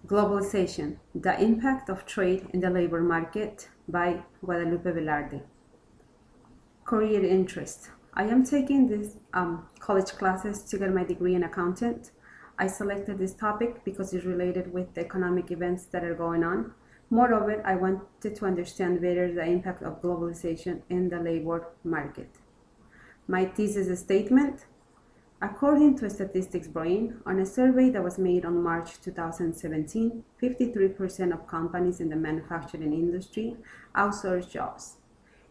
Globalization, the impact of trade in the labor market by Guadalupe Velarde. Career interest. I am taking these college classes to get my degree in accountant. I selected this topic because it's related with the economic events that are going on. Moreover, I wanted to understand better the impact of globalization in the labor market. My thesis statement. According to Statistics Brain, on a survey that was made on March 2017, 53% of companies in the manufacturing industry outsource jobs,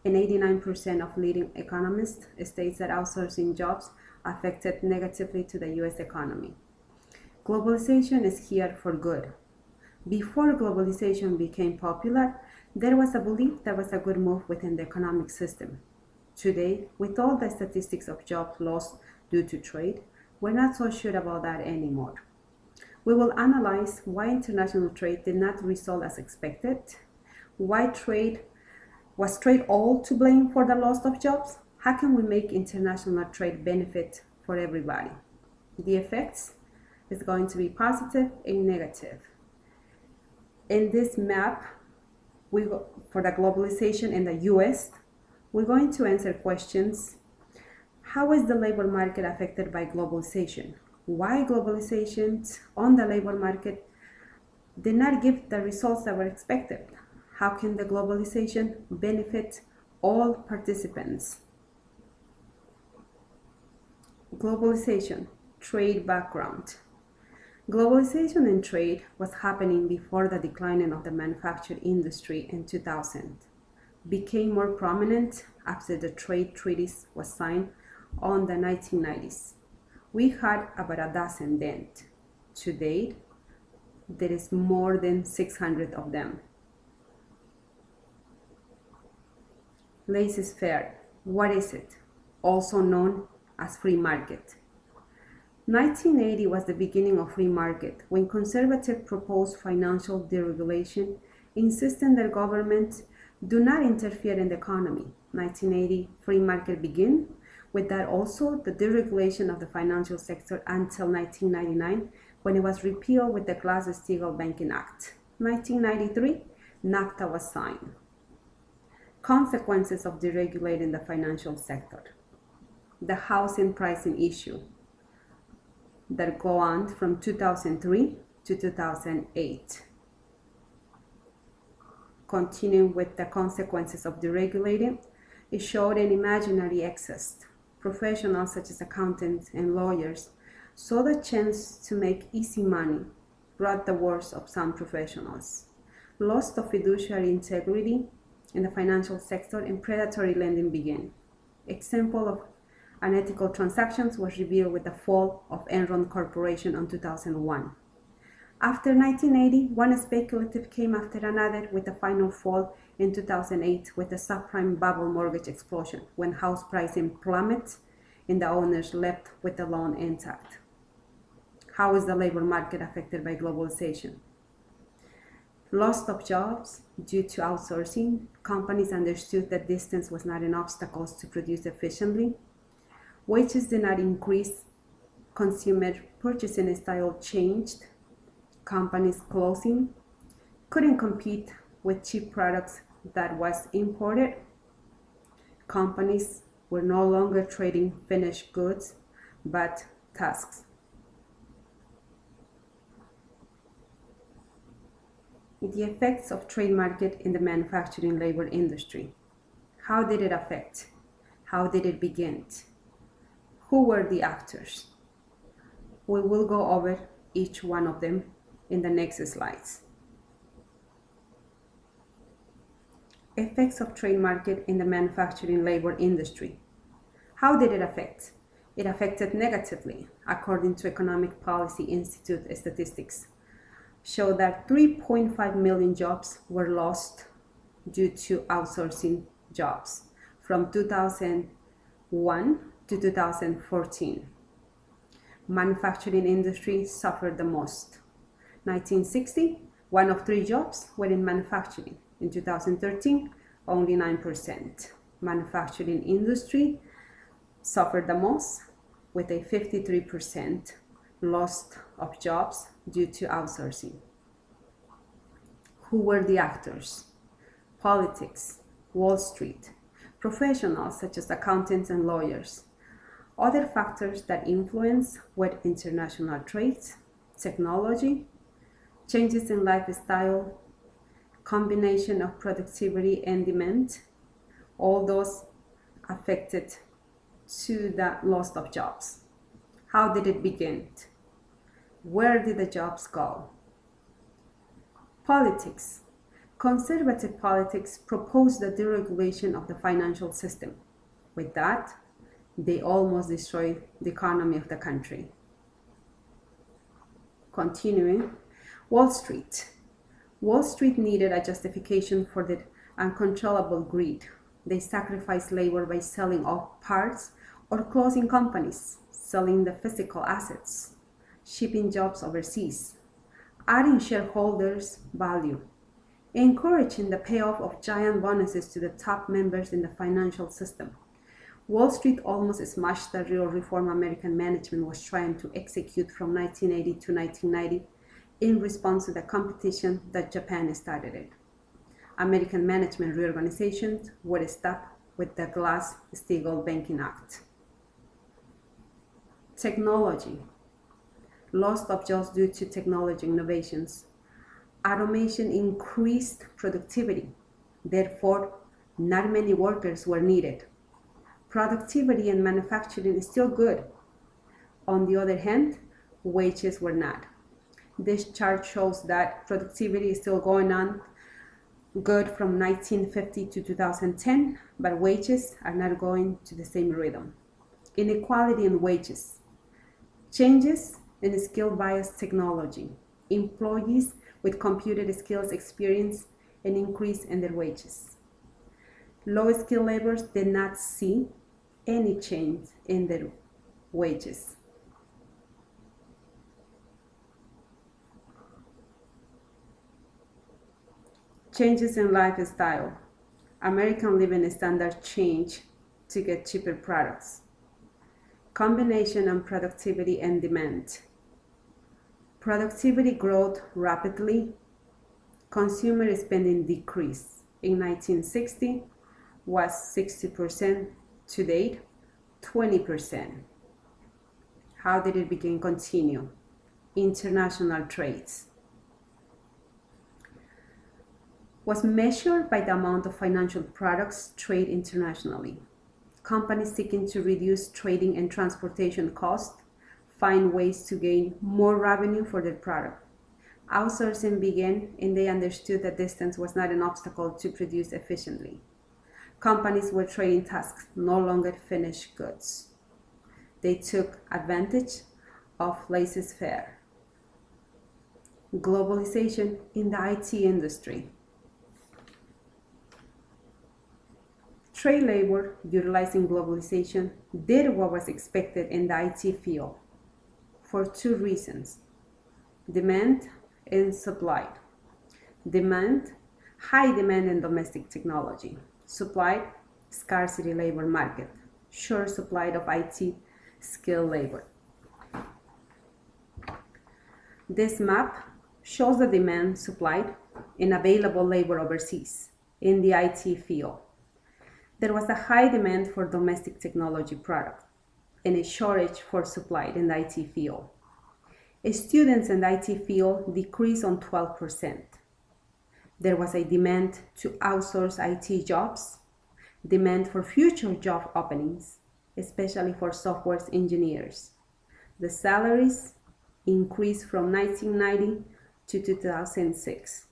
and 89% of leading economists states that outsourcing jobs affected negatively to the US economy. Globalization is here for good. Before globalization became popular, there was a belief that was a good move within the economic system. Today, with all the statistics of jobs lost due to trade, we're not so sure about that anymore. We will analyze why international trade did not result as expected, why was trade all to blame for the loss of jobs? How can we make international trade benefit for everybody? The effects is going to be positive and negative. In this map, for the globalization in the US, we're going to answer questions. How is the labor market affected by globalization? Why globalization on the labor market did not give the results that were expected? How can the globalization benefit all participants? Globalization, trade background. Globalization in trade was happening before the declining of the manufacturing industry in 2000. Became more prominent after the trade treaties was signed on the 1990s. We had about a dozen then. To date, there is more than 600 of them. Laissez-faire, what is it? Also known as free market. 1980 was the beginning of free market when conservatives proposed financial deregulation, insisting that government do not interfere in the economy. 1980 free market began. With that also the deregulation of the financial sector until 1999 when it was repealed with the Glass-Steagall Banking Act. 1993, NAFTA was signed. Consequences of deregulating the financial sector. The housing pricing issue that go on from 2003 to 2008. Continuing with the consequences of deregulating, it showed an imaginary excess. Professionals such as accountants and lawyers saw the chance to make easy money, brought the worst of some professionals. Loss of fiduciary integrity in the financial sector and predatory lending began. Example of unethical transactions was revealed with the fall of Enron Corporation in 2001. After 1980, one speculative came after another with the final fall in 2008 with the subprime bubble mortgage explosion when house pricing plummeted and the owners left with the loan intact. How is the labor market affected by globalization? Loss of jobs due to outsourcing. Companies understood that distance was not an obstacle to produce efficiently. Wages did not increase. Consumer purchasing style changed. Companies closing. Couldn't compete with cheap products that was imported. Companies were no longer trading finished goods, but tasks. The effects of trade market in the manufacturing labor industry. How did it affect? How did it begin? Who were the actors? We will go over each one of them in the next slides. Effects of trade market in the manufacturing labor industry. How did it affect? It affected negatively, according to Economic Policy Institute statistics, show that 3.5 million jobs were lost due to outsourcing jobs from 2001 to 2014. Manufacturing industry suffered the most. 1960, 1 of 3 jobs were in manufacturing. In 2013, only 9%. Manufacturing industry suffered the most with a 53% loss of jobs due to outsourcing. Who were the actors? Politics, Wall Street, professionals such as accountants and lawyers. Other factors that influence were international trade, technology, changes in lifestyle, combination of productivity and demand, all those affected to the loss of jobs. How did it begin? Where did the jobs go? Politics. Conservative politics proposed the deregulation of the financial system. With that, they almost destroyed the economy of the country. Continuing, Wall Street. Wall Street needed a justification for the uncontrollable greed. They sacrificed labor by selling off parts or closing companies, selling the physical assets, shipping jobs overseas, adding shareholders' value, encouraging the payoff of giant bonuses to the top members in the financial system. Wall Street almost smashed the real reform American management was trying to execute from 1980 to 1990 in response to the competition that Japan started. American management reorganizations were stopped with the Glass-Steagall Banking Act. Technology. Loss of jobs due to technology innovations. Automation increased productivity. Therefore, not many workers were needed. Productivity in manufacturing is still good. On the other hand, wages were not. This chart shows that productivity is still going on good from 1950 to 2010, but wages are not going to the same rhythm. Inequality in wages. Changes in skill-biased technology. Employees with computer skills experience an increase in their wages. Low-skilled laborers did not see any change in their wages. Changes in lifestyle. American living standards change to get cheaper products. Combination of productivity and demand. Productivity growth rapidly. Consumer spending decreased. In 1960 was 60%, to date 20%. How did it begin? Continue. International trades. Was measured by the amount of financial products traded internationally. Companies seeking to reduce trading and transportation costs find ways to gain more revenue for their product. Outsourcing began, and they understood that distance was not an obstacle to produce efficiently. Companies were trading tasks, no longer finished goods. They took advantage of laissez-faire. Globalization in the IT industry. Trade labor, utilizing globalization, did what was expected in the IT field for two reasons: demand and supply. Demand, high demand in domestic technology. Supply, scarcity labor market, short supply of IT skilled labor. This map shows the demand, supplied, and available labor overseas in the IT field. There was a high demand for domestic technology products and a shortage for supply in the IT field. Students in the IT field decreased on 12%. There was a demand to outsource IT jobs, demand for future job openings, especially for software engineers. The salaries increased from 1990 to 2006.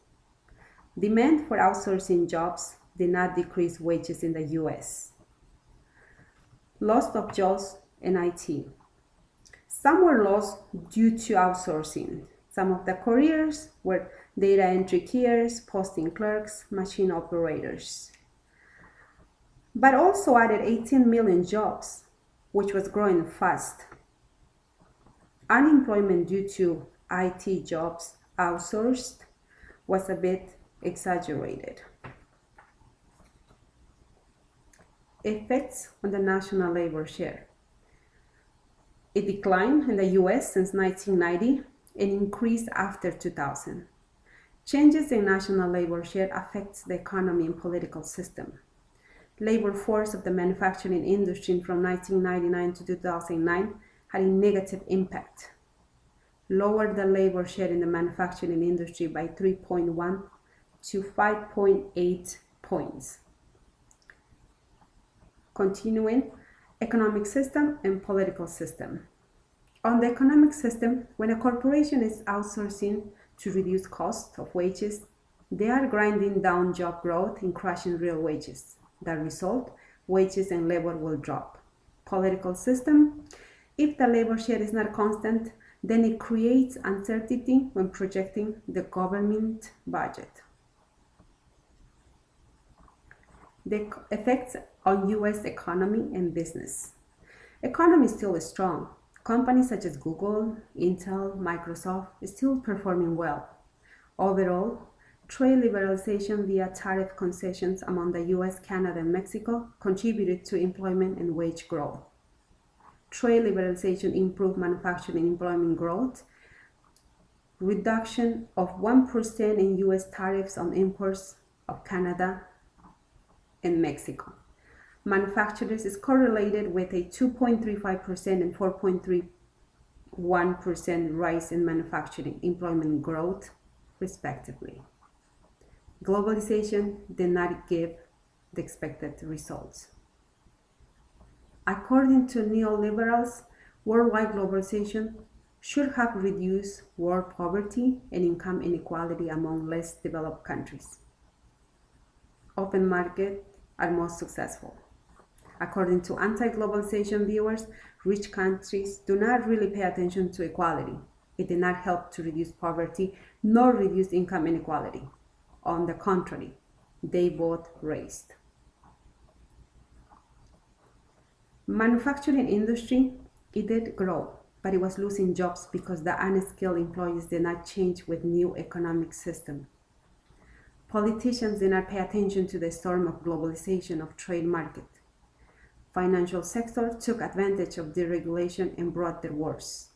Demand for outsourcing jobs did not decrease wages in the US. Loss of jobs in IT. Some were lost due to outsourcing. Some of the careers were data entry keyers, posting clerks, machine operators. But also added 18 million jobs, which was growing fast. Unemployment due to IT jobs outsourced was a bit exaggerated. Effects on the national labor share. It declined in the US since 1990 and increased after 2000. Changes in national labor share affects the economy and political system. Labor force of the manufacturing industry from 1999 to 2009 had a negative impact. Lowered the labor share in the manufacturing industry by 3.1 to 5.8 points. Continuing, economic system and political system. On the economic system, when a corporation is outsourcing to reduce cost of wages, they are grinding down job growth and crushing real wages. The result, wages and labor will drop. Political system, if the labor share is not constant, then it creates uncertainty when projecting the government budget. The effects on U.S. economy and business. Economy is still strong. Companies such as Google, Intel, Microsoft are still performing well. Overall, trade liberalization via tariff concessions among the U.S., Canada, and Mexico contributed to employment and wage growth. Trade liberalization improved manufacturing employment growth. Reduction of 1% in U.S. tariffs on imports of Canada and Mexico. Manufacturers is correlated with a 2.35% and 4.31% rise in manufacturing employment growth, respectively. Globalization did not give the expected results. According to neoliberals, worldwide globalization should have reduced world poverty and income inequality among less developed countries. Open markets are most successful. According to anti-globalization viewers, rich countries do not really pay attention to equality. It did not help to reduce poverty nor reduce income inequality. On the contrary, they both raised. Manufacturing industry, it did grow, but it was losing jobs because the unskilled employees did not change with new economic system. Politicians did not pay attention to the storm of globalization of trade market. Financial sector took advantage of deregulation and brought the worst.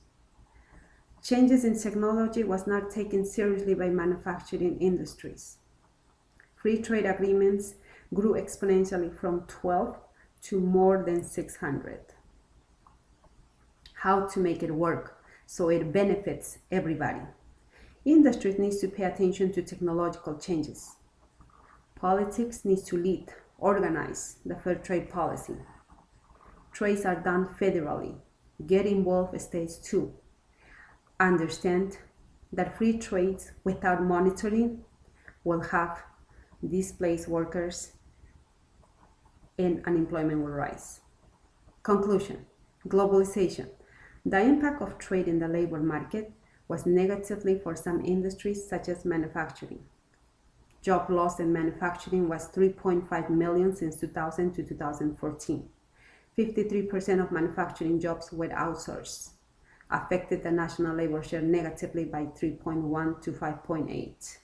Changes in technology was not taken seriously by manufacturing industries. Free trade agreements grew exponentially from 12 to more than 600. How to make it work so it benefits everybody. Industries need to pay attention to technological changes. Politics needs to lead, organize the fair trade policy. Trades are done federally. Get involved states too. Understand that free trades without monitoring will have displaced workers and unemployment will rise. Conclusion, globalization. The impact of trade in the labor market was negatively for some industries such as manufacturing. Job loss in manufacturing was 3.5 million since 2000 to 2014. 53% of manufacturing jobs were outsourced, affected the national labor share negatively by 3.1 to 5.8.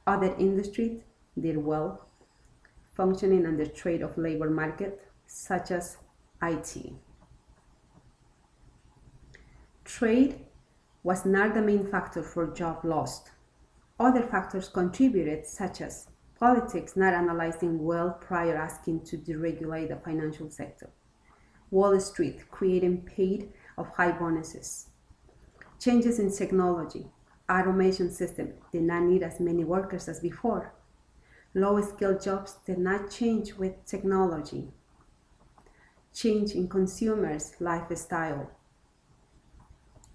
Other industries did well, functioning under trade of labor market, such as IT. Trade was not the main factor for job loss. Other factors contributed, such as politics not analyzing well prior asking to deregulate the financial sector. Wall Street creating paid of high bonuses. Changes in technology. Automation system did not need as many workers as before. Low-skilled jobs did not change with technology. Change in consumers' lifestyle.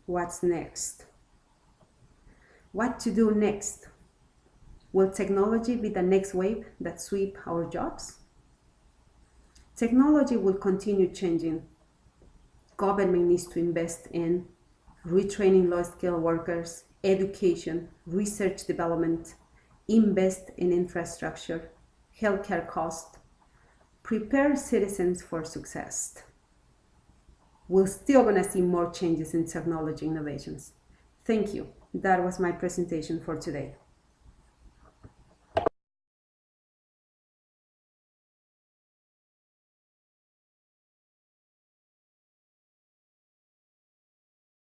What's next? What to do next? Will technology be the next wave that sweep our jobs? Technology will continue changing. Government needs to invest in retraining low-skilled workers, education, research development, invest in infrastructure, healthcare costs, prepare citizens for success. We're still going to see more changes in technology innovations. Thank you. That was my presentation for today.